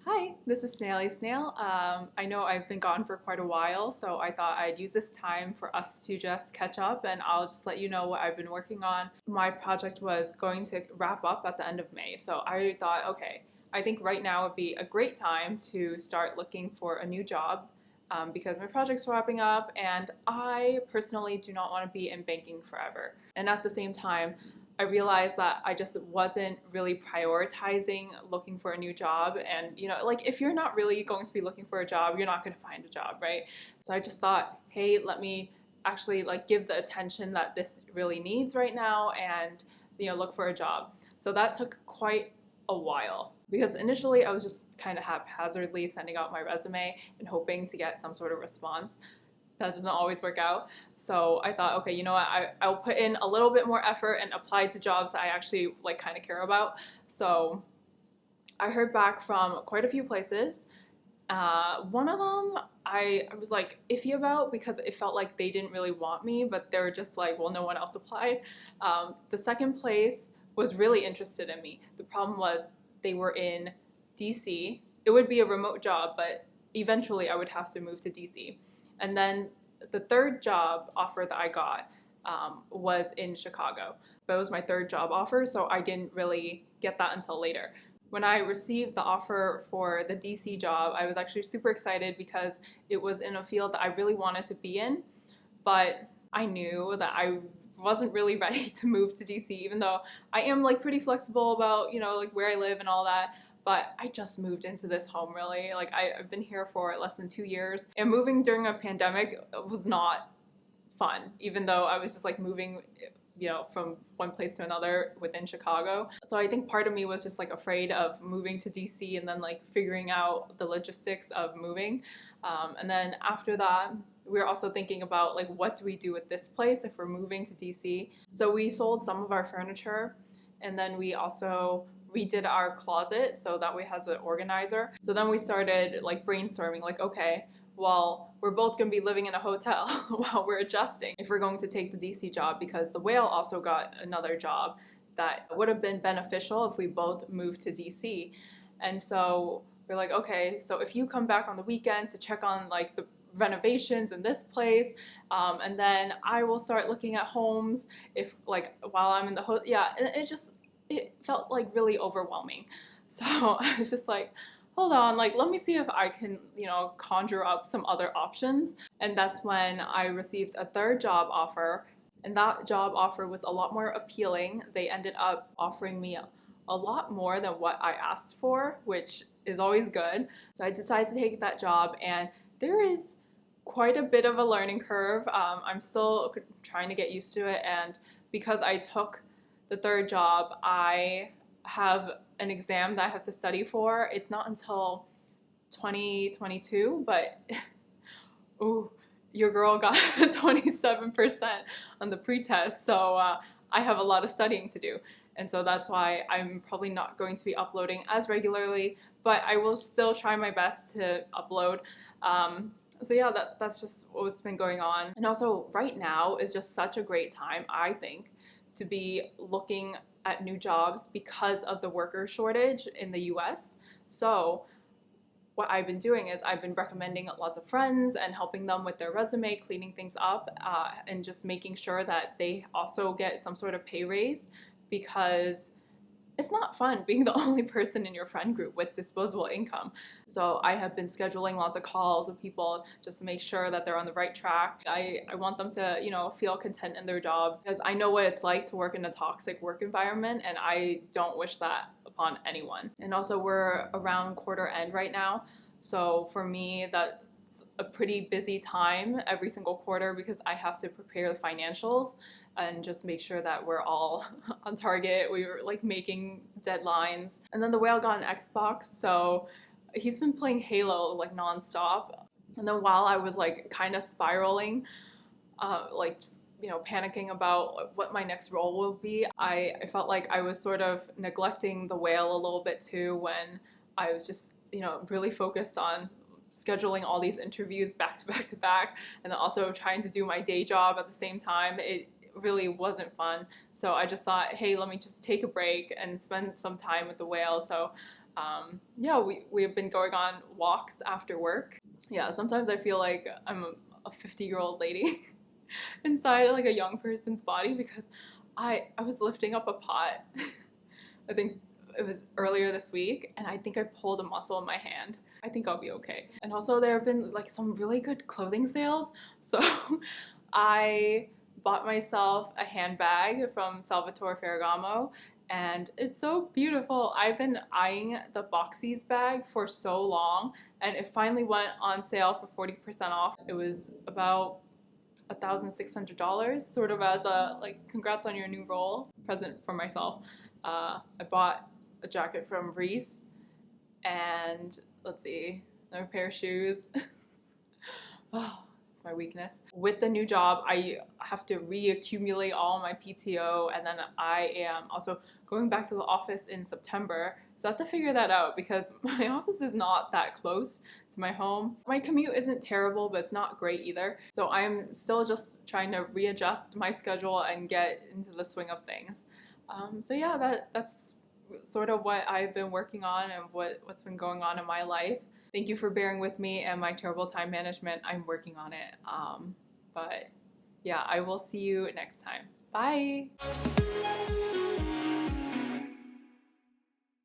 Hi, this is Snaily Snail. I know I've been gone for quite a while, so I thought I'd use this time for us to just catch up and I'll just let you know what I've been working on. My project was going to wrap up at the end of May, so I thought, okay, I think right now would be a great time to start looking for a new job because my project's wrapping up and I personally do not want to be in banking forever. And at the same time, I realized that I just wasn't really prioritizing looking for a new job. And, like if you're not really going to be looking for a job, you're not going to find a job, right? So I just thought, hey, let me actually like give the attention that this really needs right now and, look for a job. So that took quite a while because initially I was just kind of haphazardly sending out my resume and hoping to get some sort of response. That doesn't always work out. So I thought, okay, you know what, I'll put in a little bit more effort and apply to jobs that I actually like kind of care about. So I heard back from quite a few places. One of them I was like iffy about because it felt like they didn't really want me, but they were just like, well, no one else applied. The second place was really interested in me. The problem was they were in DC. It would be a remote job, but eventually I would have to move to DC. And then the third job offer that I got was in Chicago. But it was my third job offer, so I didn't really get that until later. When I received the offer for the DC job, I was actually super excited because it was in a field that I really wanted to be in, but I knew that I wasn't really ready to move to DC, even though I am like pretty flexible about, like where I live and all that. But I just moved into this home really. Like I've been here for less than 2 years, and moving during a pandemic was not fun, even though I was just like moving from one place to another within Chicago. So I think part of me was just like afraid of moving to DC and then like figuring out the logistics of moving. And then after that, we were also thinking about like what do we do with this place if we're moving to DC. So we sold some of our furniture, and then we also redid our closet so that way has an organizer. So then we started like brainstorming like, okay, well, we're both going to be living in a hotel while we're adjusting if we're going to take the DC job, because the whale also got another job that would have been beneficial if we both moved to DC. And so we're like, okay, so if you come back on the weekends to check on like the renovations in this place, and then I will start looking at homes if like while I'm in the hotel. Yeah, and it felt like really overwhelming. So I was just like, hold on, like let me see if I can, conjure up some other options. And that's when I received a third job offer. And that job offer was a lot more appealing. They ended up offering me a lot more than what I asked for, which is always good. So I decided to take that job, and there is quite a bit of a learning curve. I'm still trying to get used to it, and because I took the third job, I have an exam that I have to study for. It's not until 2022, but ooh, your girl got 27% on the pretest, so I have a lot of studying to do. And so that's why I'm probably not going to be uploading as regularly, but I will still try my best to upload. So yeah, that's just what's been going on. And also right now is just such a great time, I think, to be looking at new jobs because of the worker shortage in the US. So what I've been doing is I've been recommending lots of friends and helping them with their resume, cleaning things up, and just making sure that they also get some sort of pay raise, because it's not fun being the only person in your friend group with disposable income. So I have been scheduling lots of calls with people just to make sure that they're on the right track. I want them to, feel content in their jobs, because I know what it's like to work in a toxic work environment, and I don't wish that upon anyone. And also we're around quarter end right now. So for me, that's a pretty busy time every single quarter because I have to prepare the financials and just make sure that we're all on target. We were like making deadlines. And then the whale got an Xbox, so he's been playing Halo like nonstop. And then while I was like kind of spiraling, like just panicking about what my next role will be, I felt like I was sort of neglecting the whale a little bit too when I was just really focused on scheduling all these interviews back to back to back, and then also trying to do my day job at the same time. It really wasn't fun. So I just thought, hey, let me just take a break and spend some time with the whale. So Yeah, we have been going on walks after work. Yeah, sometimes I feel like I'm a 50-year-old lady inside like a young person's body because I was lifting up a pot. I think it was earlier this week, and I think I pulled a muscle in my hand. I think I'll be okay. And also there have been like some really good clothing sales. So I bought myself a handbag from Salvatore Ferragamo, and it's so beautiful. I've been eyeing the Boxies bag for so long, and it finally went on sale for 40% off. It was about $1,600, sort of as a like congrats on your new role present for myself. I bought a jacket from Reese, and let's see, another pair of shoes. Oh, it's my weakness. With the new job, I have to reaccumulate all my PTO, and then I am also going back to the office in September. So I have to figure that out because my office is not that close to my home. My commute isn't terrible, but it's not great either. So I'm still just trying to readjust my schedule and get into the swing of things. So yeah, that's sort of what I've been working on and what's been going on in my life. Thank you for bearing with me and my terrible time management. I'm working on it. But yeah, I will see you next time. Bye.